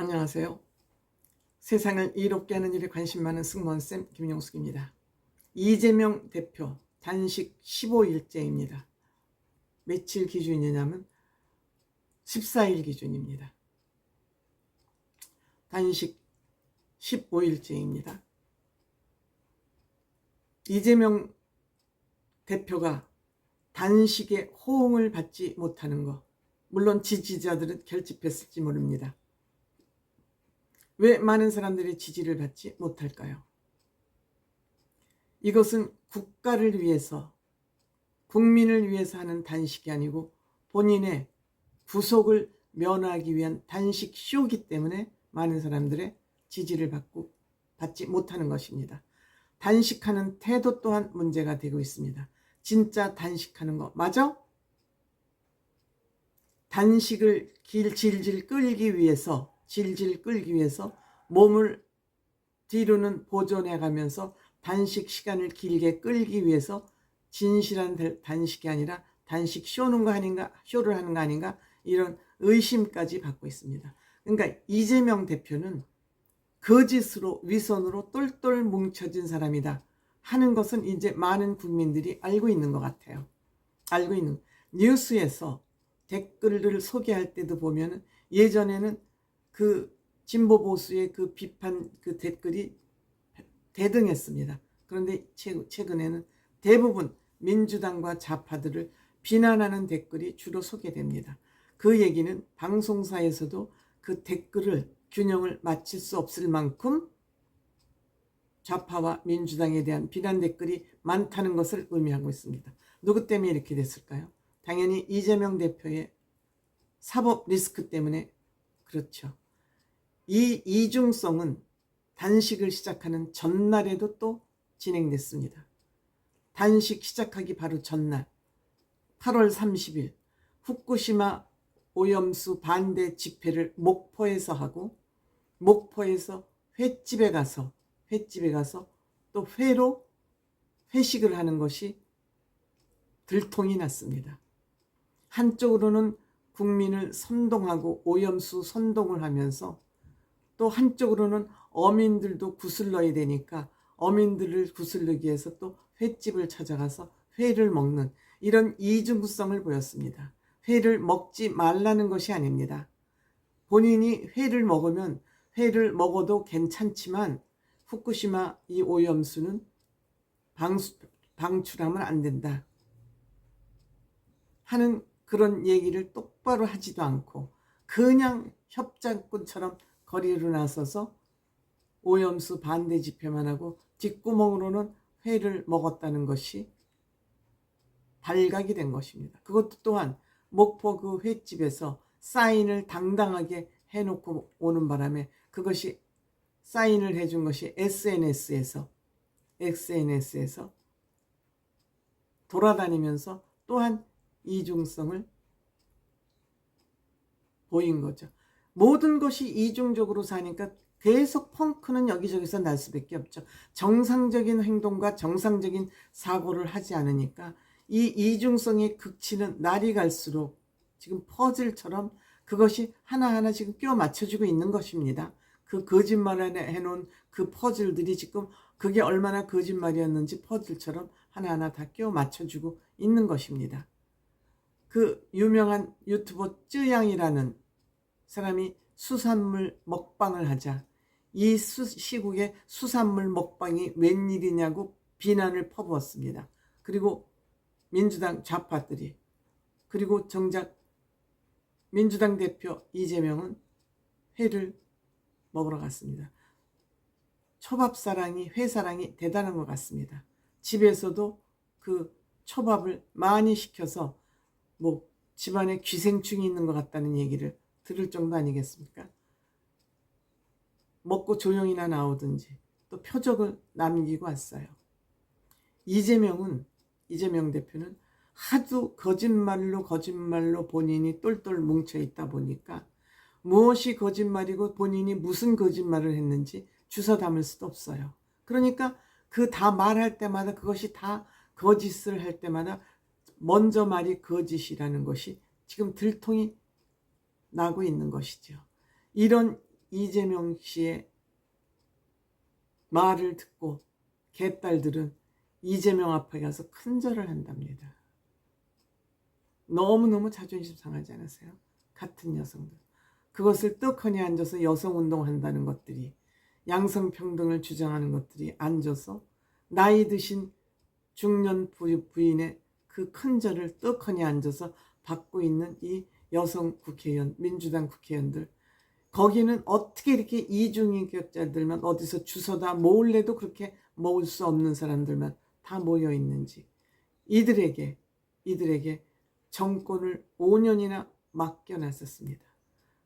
안녕하세요. 세상을 이롭게 하는 일에 관심 많은 승무원쌤 김용숙입니다. 이재명 대표 단식 15일째입니다. 며칠 기준이냐면 14일 기준입니다. 단식 15일째입니다. 이재명 대표가 단식에 호응을 받지 못하는 것, 물론 지지자들은 결집했을지 모릅니다. 왜 많은 사람들이 지지를 받지 못할까요? 이것은 국가를 위해서, 국민을 위해서 하는 단식이 아니고 본인의 구속을 면하기 위한 단식 쇼이기 때문에 많은 사람들의 지지를 받지 못하는 것입니다. 단식하는 태도 또한 문제가 되고 있습니다. 진짜 단식하는 거 맞아? 단식을 질질 끌기 위해서 몸을 뒤로는 보존해 가면서 단식 시간을 길게 끌기 위해서 진실한 단식이 아니라 단식 쇼를 하는 거 아닌가 이런 의심까지 받고 있습니다. 그러니까 이재명 대표는 거짓으로 위선으로 똘똘 뭉쳐진 사람이다 하는 것은 이제 많은 국민들이 알고 있는 것 같아요. 뉴스에서 댓글을 소개할 때도 보면 예전에는 그 진보 보수의 그 비판 그 댓글이 대등했습니다. 그런데 최근에는 대부분 민주당과 좌파들을 비난하는 댓글이 주로 소개됩니다. 그 얘기는 방송사에서도 그 댓글을 균형을 맞출 수 없을 만큼 좌파와 민주당에 대한 비난 댓글이 많다는 것을 의미하고 있습니다. 누구 때문에 이렇게 됐을까요? 당연히 이재명 대표의 사법 리스크 때문에 그렇죠. 이 이중성은 단식을 시작하는 전날에도 또 진행됐습니다. 단식 시작하기 바로 전날 8월 30일 후쿠시마 오염수 반대 집회를 목포에서 하고 목포에서 횟집에 가서 또 회로 회식을 하는 것이 들통이 났습니다. 한쪽으로는 국민을 선동하고 오염수 선동을 하면서 또 한쪽으로는 어민들도 구슬러야 되니까 어민들을 구슬르기 위해서 또 횟집을 찾아가서 회를 먹는 이런 이중성을 보였습니다. 회를 먹지 말라는 것이 아닙니다. 본인이 회를 먹어도 괜찮지만 후쿠시마 이 오염수는 방출하면 안 된다 하는 그런 얘기를 똑바로 하지도 않고 그냥 협작꾼처럼 거리로 나서서 오염수 반대 집회만 하고 뒷구멍으로는 회를 먹었다는 것이 발각이 된 것입니다. 그것도 또한 목포 그 횟집에서 사인을 당당하게 해놓고 오는 바람에 그것이 사인을 해준 것이 SNS에서 돌아다니면서 또한 이중성을 보인 거죠. 모든 것이 이중적으로 사니까 계속 펑크는 여기저기서 날 수밖에 없죠. 정상적인 행동과 정상적인 사고를 하지 않으니까 이 이중성의 극치는 날이 갈수록 지금 퍼즐처럼 그것이 하나하나 지금 끼워 맞춰주고 있는 것입니다. 그 거짓말을 해놓은 그 퍼즐들이 지금 그게 얼마나 거짓말이었는지 퍼즐처럼 하나하나 다 끼워 맞춰주고 있는 것입니다. 그 유명한 유튜버 쯔양이라는 사람이 수산물 먹방을 하자 이 시국에 수산물 먹방이 웬일이냐고 비난을 퍼부었습니다. 그리고 민주당 좌파들이 그리고 정작 민주당 대표 이재명은 회를 먹으러 갔습니다. 초밥사랑이 회사랑이 대단한 것 같습니다. 집에서도 그 초밥을 많이 시켜서 뭐 집안에 기생충이 있는 것 같다는 얘기를 들을 정도 아니겠습니까? 먹고 조용히나 나오든지 또 표적을 남기고 왔어요. 이재명 대표는 하도 거짓말로 본인이 똘똘 뭉쳐 있다 보니까 무엇이 거짓말이고 본인이 무슨 거짓말을 했는지 주워 담을 수도 없어요. 그러니까 그 다 말할 때마다 그것이 다 거짓을 할 때마다 먼저 말이 거짓이라는 것이 지금 들통이 나고 있는 것이죠. 이런 이재명 씨의 말을 듣고 개딸들은 이재명 앞에 가서 큰절을 한답니다. 너무너무 자존심 상하지 않으세요? 같은 여성들. 그것을 떡하니 앉아서 여성운동한다는 것들이, 양성평등을 주장하는 것들이 앉아서 나이 드신 중년 부인의 그 큰절을 떡하니 앉아서 받고 있는 이 여성 국회의원, 민주당 국회의원들, 거기는 어떻게 이렇게 이중인격자들만 어디서 주워다 모을래도 그렇게 모을 수 없는 사람들만 다 모여 있는지, 이들에게 정권을 5년이나 맡겨놨었습니다.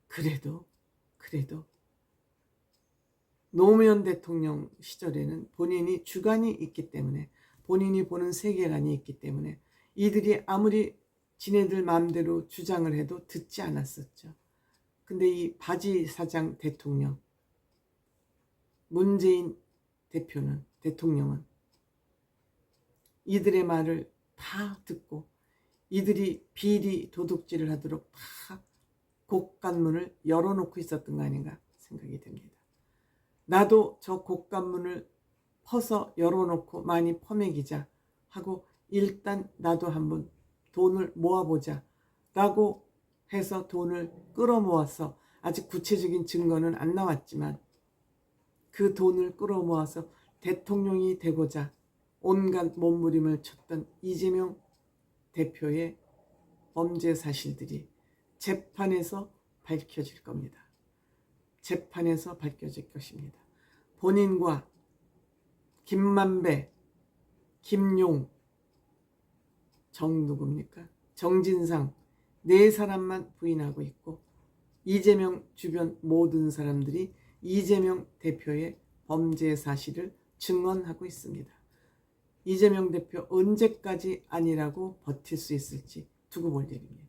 그래도 노무현 대통령 시절에는 본인이 주관이 있기 때문에, 본인이 보는 세계관이 있기 때문에 이들이 아무리 지네들 마음대로 주장을 해도 듣지 않았었죠. 근데 이 바지 사장 대통령, 문재인 대통령은 이들의 말을 다 듣고 이들이 비리 도둑질을 하도록 다 곡간문을 열어놓고 있었던 거 아닌가 생각이 됩니다. 나도 저 곡간문을 퍼서 열어놓고 많이 퍼먹이자 하고 일단 나도 한번 돈을 모아보자 라고 해서 돈을 끌어모아서, 아직 구체적인 증거는 안 나왔지만 그 돈을 끌어모아서 대통령이 되고자 온갖 몸부림을 쳤던 이재명 대표의 범죄 사실들이 재판에서 밝혀질 겁니다. 재판에서 밝혀질 것입니다. 본인과 김만배, 김용, 누굽니까? 정진상, 네 사람만 부인하고 있고 이재명 주변 모든 사람들이 이재명 대표의 범죄 사실을 증언하고 있습니다. 이재명 대표 언제까지 아니라고 버틸 수 있을지 두고 볼 일입니다.